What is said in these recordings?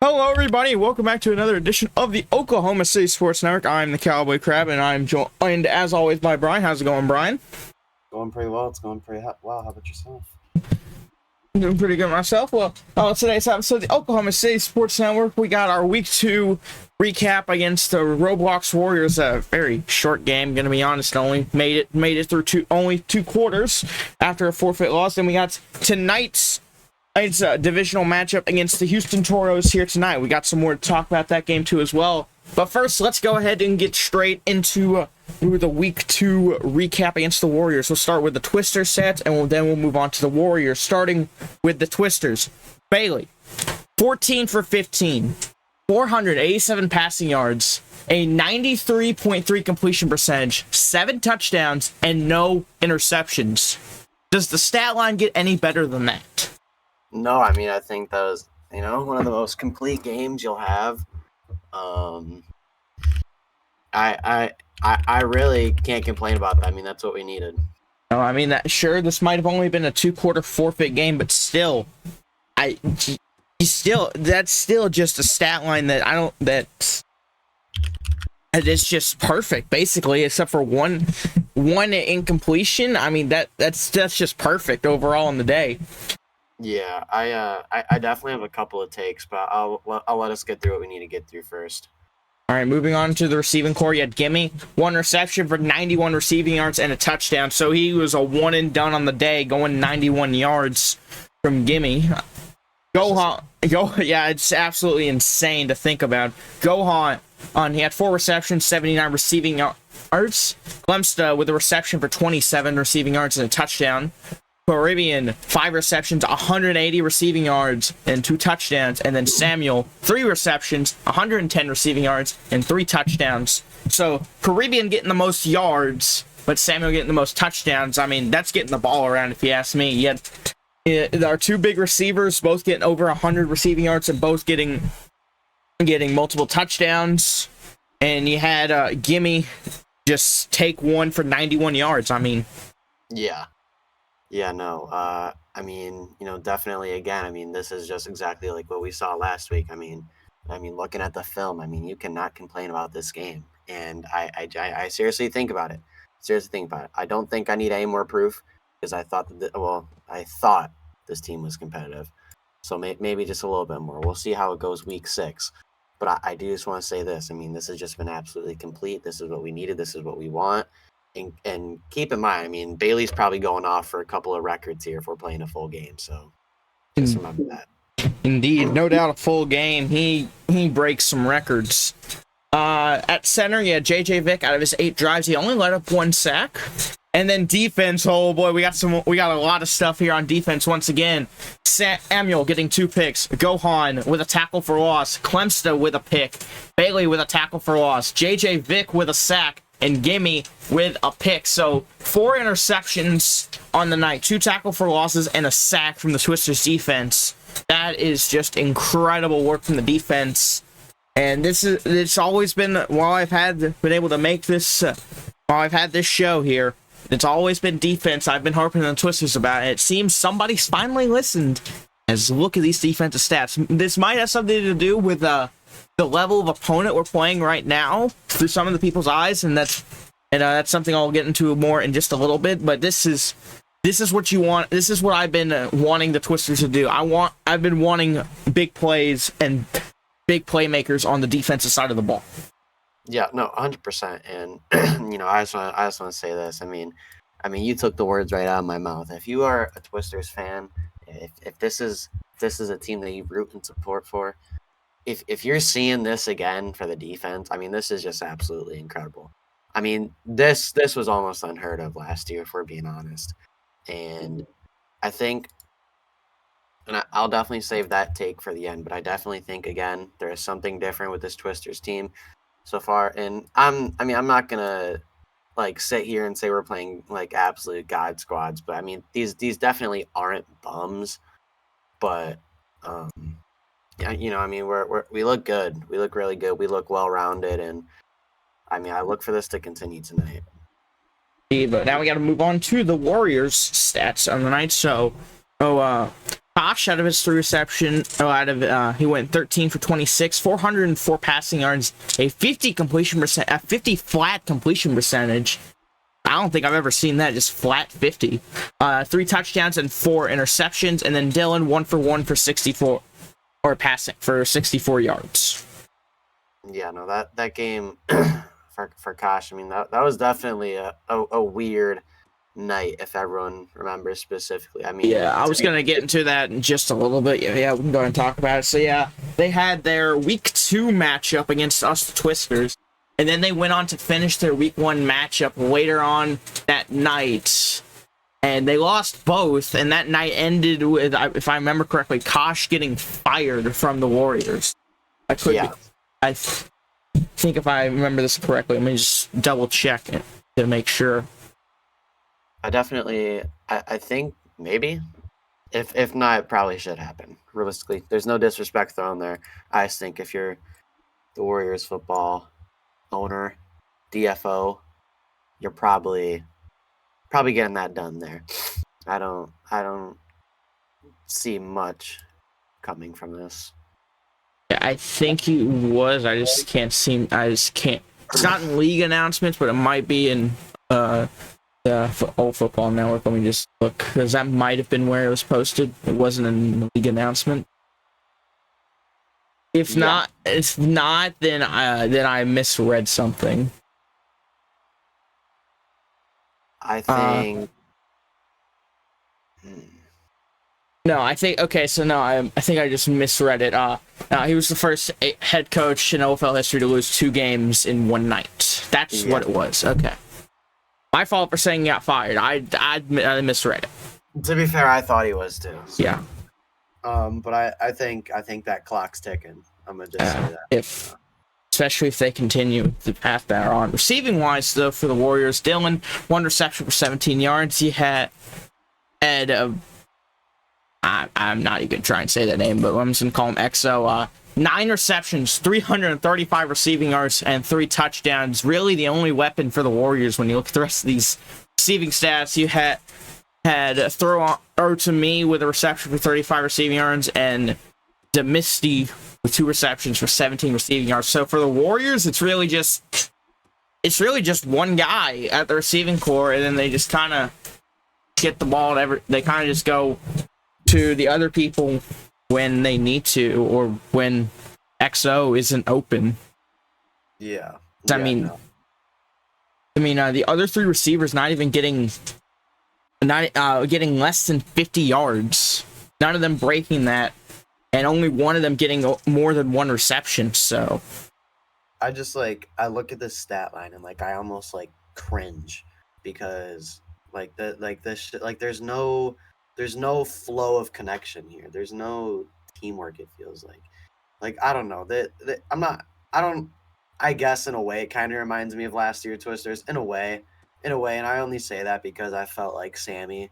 Hello, everybody. Welcome back to another edition of the Oklahoma City Sports Network. I'm the Cowboy Crab, and I'm joined, as always, by Brian. How's it going, Brian? Going pretty well. It's going pretty well. How about yourself? I'm doing pretty good myself. Well, today's episode of the Oklahoma City Sports Network, we got our Week 2 recap against the Roblox Warriors. A very short game, gonna be honest. Only made it through only two quarters after a forfeit loss. Then we got tonight's a divisional matchup against the Houston Toros here tonight. We got some more to talk about that game too as well. But first, let's go ahead and get straight into the Week 2 recap against the Warriors. We'll start with the Twister sets, and then we'll move on to the Warriors, starting with the Twisters. Bailey, 14 for 15, 487 passing yards, a 93.3 completion percentage, 7 touchdowns, and no interceptions. Does the stat line get any better than that? No, I mean, I think that was, one of the most complete games you'll have. I really can't complain about that. I mean, that's what we needed. No, I mean, this might have only been a 2-quarter forfeit game, but still, that's still just a stat line that it's just perfect, basically, except for one incompletion. I mean, that's just perfect overall in the day. Yeah, I definitely have a couple of takes, but I'll let us get through what we need to get through first. All right, moving on to the receiving core, you had Gimme, 1 reception for 91 receiving yards and a touchdown. So he was a one and done on the day, going 91 yards from Gimme. Yeah, it's absolutely insane to think about. Gohan, he had 4 receptions, 79 receiving yards. Clemsta with a reception for 27 receiving yards and a touchdown. Caribbean, 5 receptions, 180 receiving yards, and 2 touchdowns. And then Samuel, 3 receptions, 110 receiving yards, and 3 touchdowns. So Caribbean getting the most yards, but Samuel getting the most touchdowns. I mean, that's getting the ball around, if you ask me. Yet our 2 big receivers, both getting over 100 receiving yards and both getting multiple touchdowns. And you had Gimme just take 1 for 91 yards. I mean, Yeah, no. I mean, definitely. Again, I mean, this is just exactly like what we saw last week. I mean, looking at the film, I mean, you cannot complain about this game. And I seriously think about it. I don't think I need any more proof because I thought I thought this team was competitive. So maybe just a little bit more. We'll see how it goes week 6. But I do just want to say this. I mean, this has just been absolutely complete. This is what we needed. This is what we want. And keep in mind, I mean, Bailey's probably going off for a couple of records here if we're playing a full game. So just remember that. Indeed, no doubt a full game. He breaks some records. At center, yeah, J.J. Vick, out of his 8 drives, he only let up 1 sack. And then defense, oh boy, we got a lot of stuff here on defense once again. Samuel getting 2 picks. Gohan with a tackle for loss. Clemsta with a pick. Bailey with a tackle for loss. J.J. Vick with a sack. And Gimme with a pick. So 4 interceptions on the night, 2 tackle for losses, and a sack from the Twisters defense. That is just incredible work from the defense. And it's always been, while I've been able to make this, while I've had this show here, it's always been defense. I've been harping on the Twisters about it. It seems somebody's finally listened. As look at these defensive stats. This might have something to do with the level of opponent we're playing right now through some of the people's eyes, and that's something I'll get into more in just a little bit. But this is what you want. This is what I've been wanting the Twisters to do. I've been wanting big plays and big playmakers on the defensive side of the ball. Yeah, no, 100%. And I just want to say this. I mean, you took the words right out of my mouth. If you are a Twisters fan, if this is a team that you root and support for, if you're seeing this again for the defense, I mean, this is just absolutely incredible. I mean, this was almost unheard of last year, if we're being honest. And I think, and I'll definitely save that take for the end, but I definitely think, again, there is something different with this Twisters team so far. And I'm not gonna sit here and say we're playing like absolute god squads, but I mean, these definitely aren't bums, but we look good. We look really good. We look well-rounded, and I mean, I look for this to continue tonight. But now we got to move on to the Warriors stats on the night. So, top Kosh out of his 3 reception, he went 13 for 26, 404 passing yards, a 50 flat completion percentage. I don't think I've ever seen that, just flat 50. 3 touchdowns and 4 interceptions, and then Dylan 1 for 1 for 64, or passing for 64 yards. Yeah, no, that game for Kosh, I mean, that was definitely a weird night, if everyone remembers specifically. I mean, yeah, I was gonna get into that in just a little bit. Yeah, we can go and talk about it. So yeah, they had their week 2 matchup against us, the Twisters, and then they went on to finish their week 1 matchup later on that night, and they lost both. And that night ended with, if I remember correctly, Kosh getting fired from the Warriors. I think if I remember this correctly, let me just double check it to make sure. I think maybe. If not, it probably should happen. Realistically, there's no disrespect thrown there. I just think if you're the Warriors football owner, DFO, you're probably getting that done there. I don't see much coming from this. Yeah, I think he was. I just can't. It's not in league announcements, but it might be in Old Football Network. Let me just look, because that might have been where it was posted. It wasn't in the league announcement. If not, then I misread something. I think. No, I think okay. So no, I think I just misread it. He was the first head coach in NFL history to lose 2 games in one night. That's what it was. Okay, my fault for saying he got fired. I misread it. To be fair, I thought he was too. So. Yeah. But I think that clock's ticking. I'm gonna just say that. Especially if they continue the path they're on. Receiving wise, though, for the Warriors, Dylan 1 reception for 17 yards. He had I'm not even trying to say that name, but I'm just gonna call him XO. 9 receptions, 335 receiving yards, and 3 touchdowns. Really, the only weapon for the Warriors when you look at the rest of these receiving stats. You had throw to me with a reception for 35 receiving yards, and Demisty with 2 receptions for 17 receiving yards. So for the Warriors, it's really just one guy at the receiving core, and then they just kind of get the ball. They kind of just go to the other people when they need to, or when XO isn't open. Yeah. I mean, the other 3 receivers not getting less than 50 yards. None of them breaking that, and only one of them getting more than 1 reception. So I just I look at this stat line and I almost cringe, because there's no flow of connection here. There's no teamwork, it feels like. I don't know. I guess in a way it kind of reminds me of last year Twisters in a way, and I only say that because I felt like Sammy,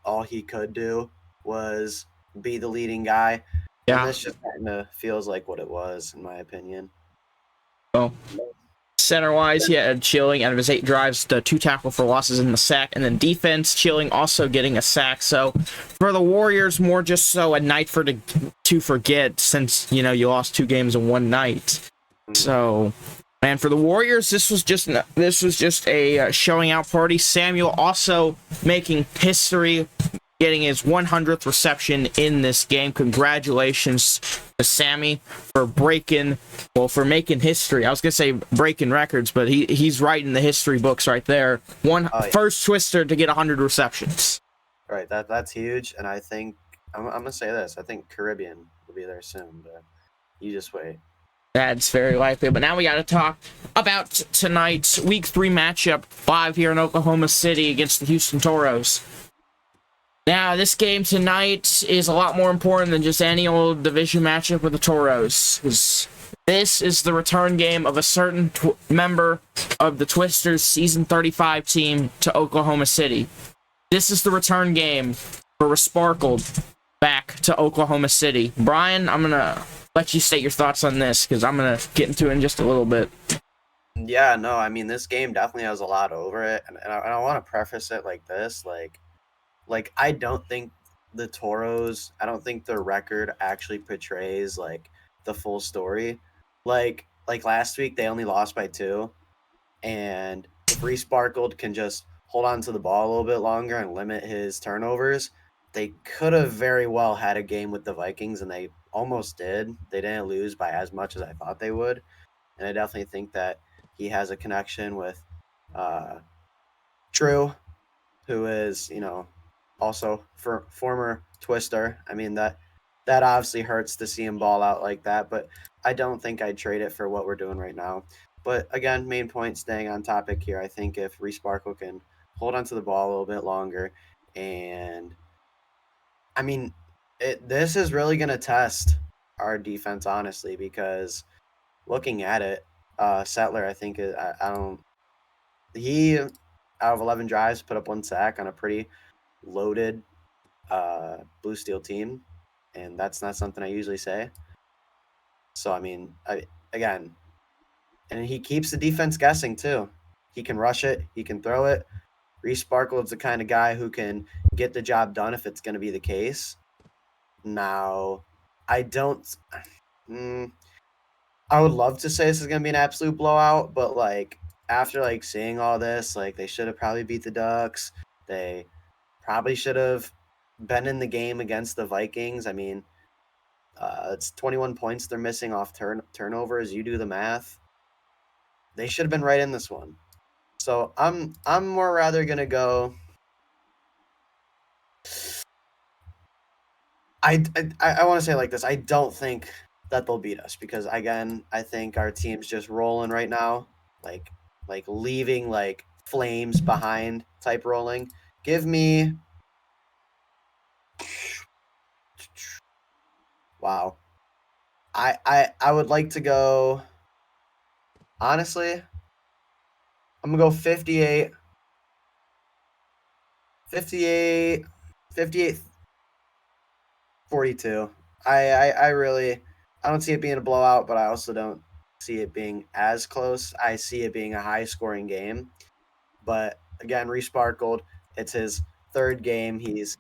all he could do was be the leading guy. Yeah. And this just kind of feels like what it was, in my opinion. Well, center-wise, he had Chilling out of his 8 drives, the 2 tackle for losses in the sack, and then defense, Chilling also getting a sack. So for the Warriors, more just so a night to forget, since you lost 2 games in one night. So, and for the Warriors, this was just a showing out party. Samuel also making history, getting his 100th reception in this game. Congratulations to Sammy for making history. I was gonna say breaking records, but he's writing the history books right there. First Twister to get 100 receptions. Right, that's huge, and I think I'm gonna say this. I think Caribbean will be there soon, but you just wait. That's very likely. But now we got to talk about tonight's Week 3 matchup live here in Oklahoma City against the Houston Toros. Now, this game tonight is a lot more important than just any old division matchup with the Toros. This is the return game of a certain member of the Twisters Season 35 team to Oklahoma City. This is the return game for Resparkled back to Oklahoma City. Brian, I'm going to let you state your thoughts on this, because I'm going to get into it in just a little bit. Yeah, no, I mean, this game definitely has a lot over it, and I want to preface it like this, I don't think the Toros, I don't think their record actually portrays like the full story. Like last week, they only lost by 2, and if Resparkled can just hold on to the ball a little bit longer and limit his turnovers, they could have very well had a game with the Vikings, and they almost did. They didn't lose by as much as I thought they would, and I definitely think that he has a connection with uh, True, who is also for former Twister. I mean that obviously hurts to see him ball out like that, but I don't think I'd trade it for what we're doing right now. But again, main point, staying on topic here. I think if Resparkle can hold onto the ball a little bit longer, and I mean, this is really going to test our defense honestly, because looking at it, Settler, I think I don't he out of 11 drives put up 1 sack on a pretty loaded Blue Steel team, and that's not something I usually say. So I mean, again, and he keeps the defense guessing too. He can rush it, he can throw it. Resparkle is the kind of guy who can get the job done if it's going to be the case. Now, I don't. I would love to say this is going to be an absolute blowout, but like after like seeing all this, like they should have probably beat the Ducks. They probably should have been in the game against the Vikings. I mean, it's 21 points they're missing off turnovers. You do the math. They should have been right in this one. So I'm more rather gonna go. I want to say it like this. I don't think that they'll beat us, because again, I think our team's just rolling right now, like leaving like flames behind type rolling. Give me. Wow. I would like to go. Honestly, I'm gonna go 58, 58, 58, 42. I really I don't see it being a blowout, but I also don't see it being as close. I see it being a high scoring game. But again, Resparkled, it's his 3rd game. He's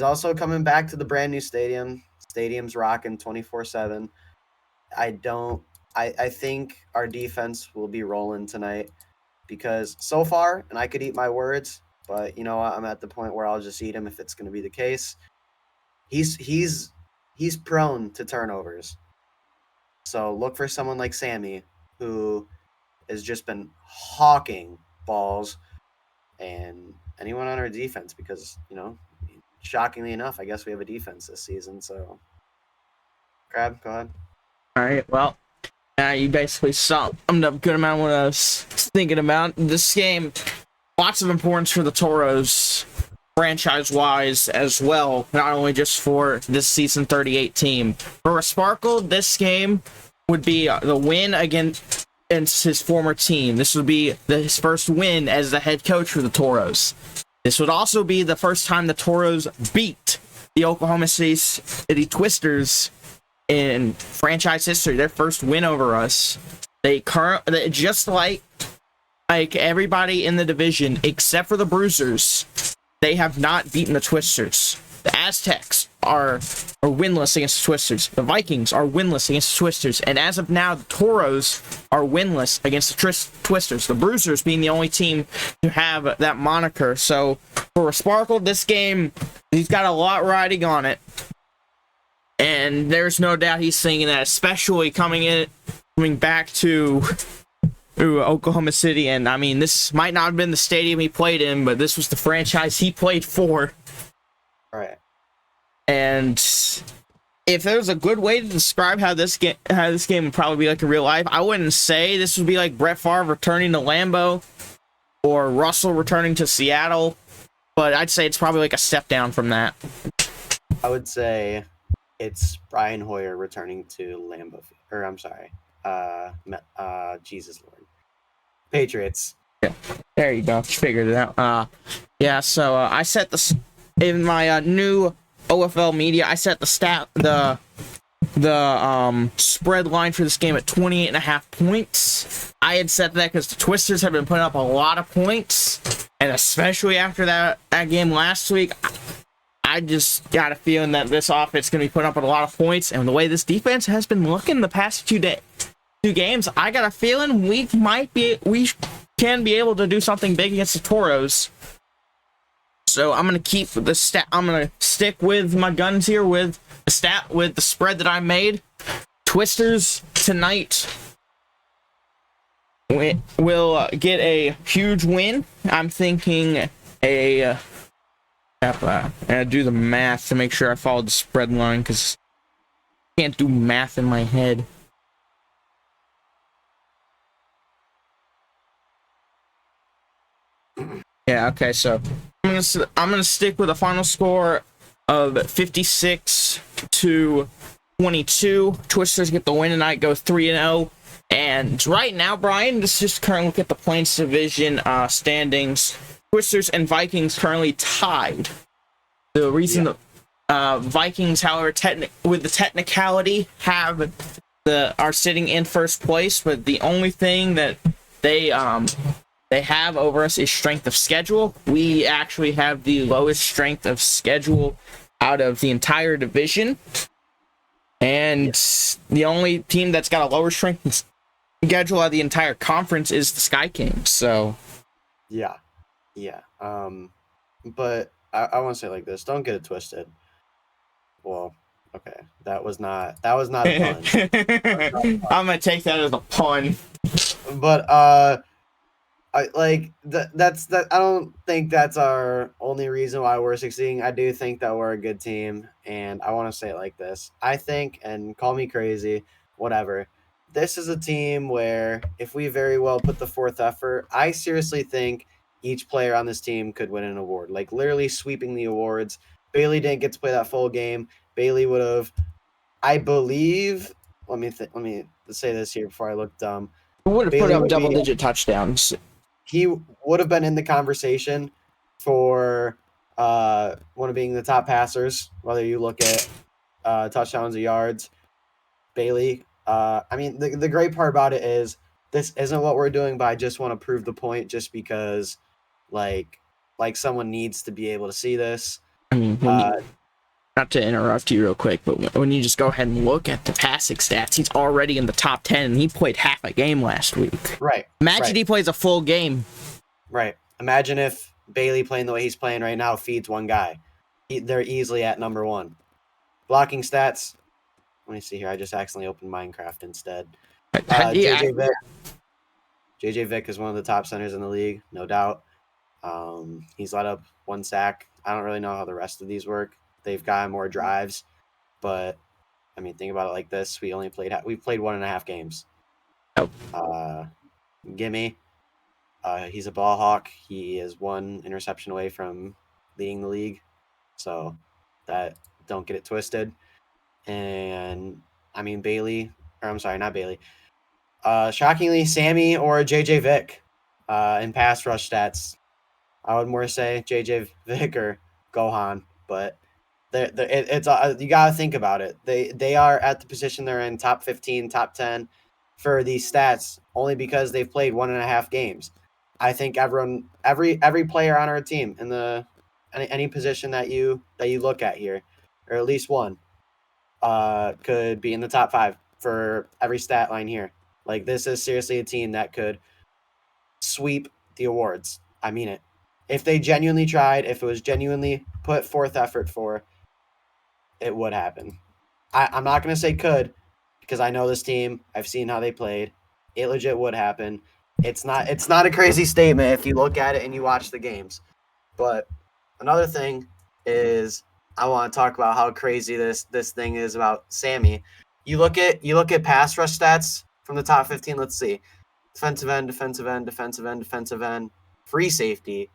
also coming back to the brand new stadium. Stadium's rocking 24/7. I think our defense will be rolling tonight, because so far, and I could eat my words, but you know what? I'm at the point where I'll just eat them if it's going to be the case. He's prone to turnovers. So look for someone like Sammy, who has just been hawking balls, and anyone on our defense, because shockingly enough, I guess we have a defense this season. So, Crab, go ahead. All right. Well, you basically summed up a good amount of what I was thinking about. This game, lots of importance for the Toros, franchise-wise as well, not only just for this season 38 team. For Sparkle, this game would be the win against his former team. This would be his first win as the head coach for the Toros. This would also be the first time the Toros beat the Oklahoma City Twisters in franchise history. Their first win over us. They just like everybody in the division except for the Bruisers, they have not beaten the Twisters. The Aztecs are winless against the Twisters. The Vikings are winless against the Twisters. And as of now, the Toros are winless against the Twisters. The Bruisers being the only team to have that moniker. So for Sparkle, this game, he's got a lot riding on it. And there's no doubt he's thinking that, especially coming back to Oklahoma City. And I mean, this might not have been the stadium he played in, but this was the franchise he played for. Right. And if there's a good way to describe how this game would probably be like in real life, I wouldn't say this would be like Brett Favre returning to Lambeau or Russell returning to Seattle, but I'd say it's probably like a step down from that. I would say it's Brian Hoyer returning to Lambeau, or I'm sorry, Jesus Lord, Patriots. Yeah, there you go. Figured it out. Yeah. So I set in my new OFL media. I set the spread line for this game at 28.5 points. I had set that because the Twisters have been putting up a lot of points, and especially after that game last week, I just got a feeling that this offense is going to be putting up a lot of points, and the way this defense has been looking the past two games, I got a feeling we can be able to do something big against the Toros. So I'm gonna keep the stat. I'm gonna stick with my guns here with the spread that I made. Twisters tonight will get a huge win. I'm thinking I do the math to make sure I follow the spread line because I can't do math in my head. Yeah, okay, so I'm gonna stick with a final score of 56-22. Twisters get the win tonight, go 3-0. And right now, Brian, let's just currently look at the Plains Division standings. Twisters and Vikings currently tied. The reason the Vikings, however, with the technicality, are sitting in first place, but the only thing that they have over us is strength of schedule. We actually have the lowest strength of schedule out of the entire division. And the only team that's got a lower strength of schedule out of the entire conference is the Sky Kings. So, yeah. But I want to say like this: don't get it twisted. Well, okay, that was not a pun. I'm gonna take that as a pun. But I don't think that's our only reason why we're succeeding. I do think that we're a good team, and I want to say it like this. I think, and call me crazy, whatever. This is a team where if we very well put the forth effort, I seriously think each player on this team could win an award. Like literally sweeping the awards. Bailey didn't get to play that full game. Bailey would have, I believe. Let me say this here before I look dumb. We would have put up double-digit touchdowns. He would have been in the conversation for one of being the top passers, whether you look at touchdowns or yards. Bailey. I mean, the great part about it is this isn't what we're doing, but I just want to prove the point just because, like someone needs to be able to see this. I mean, not to interrupt you real quick, but when you just go ahead and look at the passing stats, he's already in the top 10, and he played half a game last week. Right. Imagine he plays a full game. Right. Imagine if Bailey playing the way he's playing right now feeds one guy. They're easily at number one. Blocking stats. Let me see here. I just accidentally opened Minecraft instead. JJ Vick is one of the top centers in the league, no doubt. He's let up one sack. I don't really know how the rest of these work. They've got more drives, but I mean, think about it like this: we've played 1.5 games. Oh. Gimme, he's a ball hawk. He is one interception away from leading the league, so that don't get it twisted. And I mean, not Bailey. Shockingly, Sammy or JJ Vick in pass rush stats. I would more say JJ Vick or Gohan, but it's you gotta think about it. They are at the position they're in, top 15, top 10 for these stats only because they've played 1.5 games. I think every player on our team in any position that you look at here, or at least one, could be in the top 5 for every stat line here. Like this is seriously a team that could sweep the awards. I mean it. If they genuinely tried, if it was genuinely put forth effort for, it would happen. I'm not going to say could because I know this team. I've seen how they played. It legit would happen. It's not a crazy statement if you look at it and you watch the games. But another thing is I want to talk about how crazy this thing is about Sammy. You look at pass rush stats from the top 15. Let's see. Defensive end, free safety,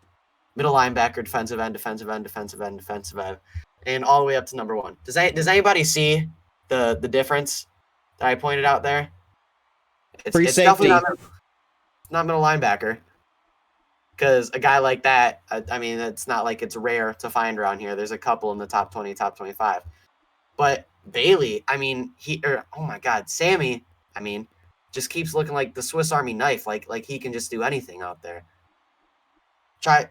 middle linebacker, defensive end, and all the way up to number 1. Does anybody see the difference that I pointed out there? It's definitely not middle linebacker, because a guy like that, I mean, it's not like it's rare to find around here. There's a couple in the top 20, top 25. But Bailey, I mean, oh my God, Sammy, I mean, just keeps looking like the Swiss Army knife, like he can just do anything out there. Try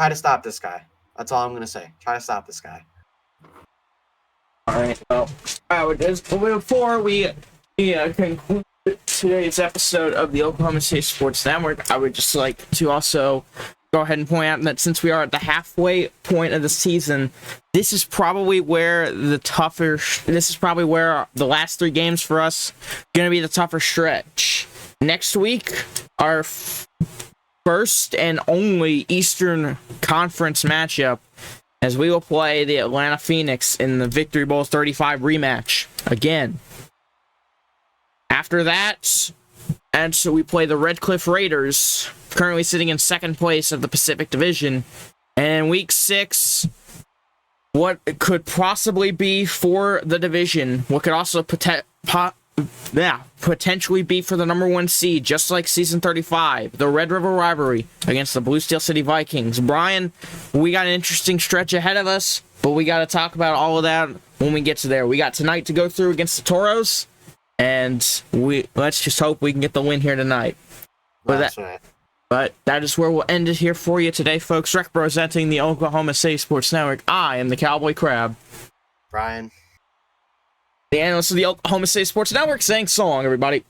to stop this guy. That's all I'm gonna say. Try to stop this guy. All right. Well, before we conclude today's episode of the Oklahoma State Sports Network, I would just like to also go ahead and point out that since we are at the halfway point of the season, this is probably where the last 3 games for us going to be the tougher stretch. Next week, our first and only Eastern Conference matchup, as we will play the Atlanta Phoenix in the Victory Bowl 35 rematch again. After that, and so we play the Red Cliff Raiders, currently sitting in 2nd place of the Pacific Division. And in week 6, what could possibly be for the division, what could also potentially be for the number 1 seed, just like season 35, the Red River rivalry against the Blue Steel City Vikings. Brian, we got an interesting stretch ahead of us, but we got to talk about all of that when we get to there. We got tonight to go through against the Toros, and let's just hope we can get the win here tonight. That's right. But that is where we'll end it here for you today, folks. Representing the Oklahoma State Sports Network, I am the Cowboy Crab. Brian. The analyst of the Oklahoma State Sports Network, saying so long, everybody.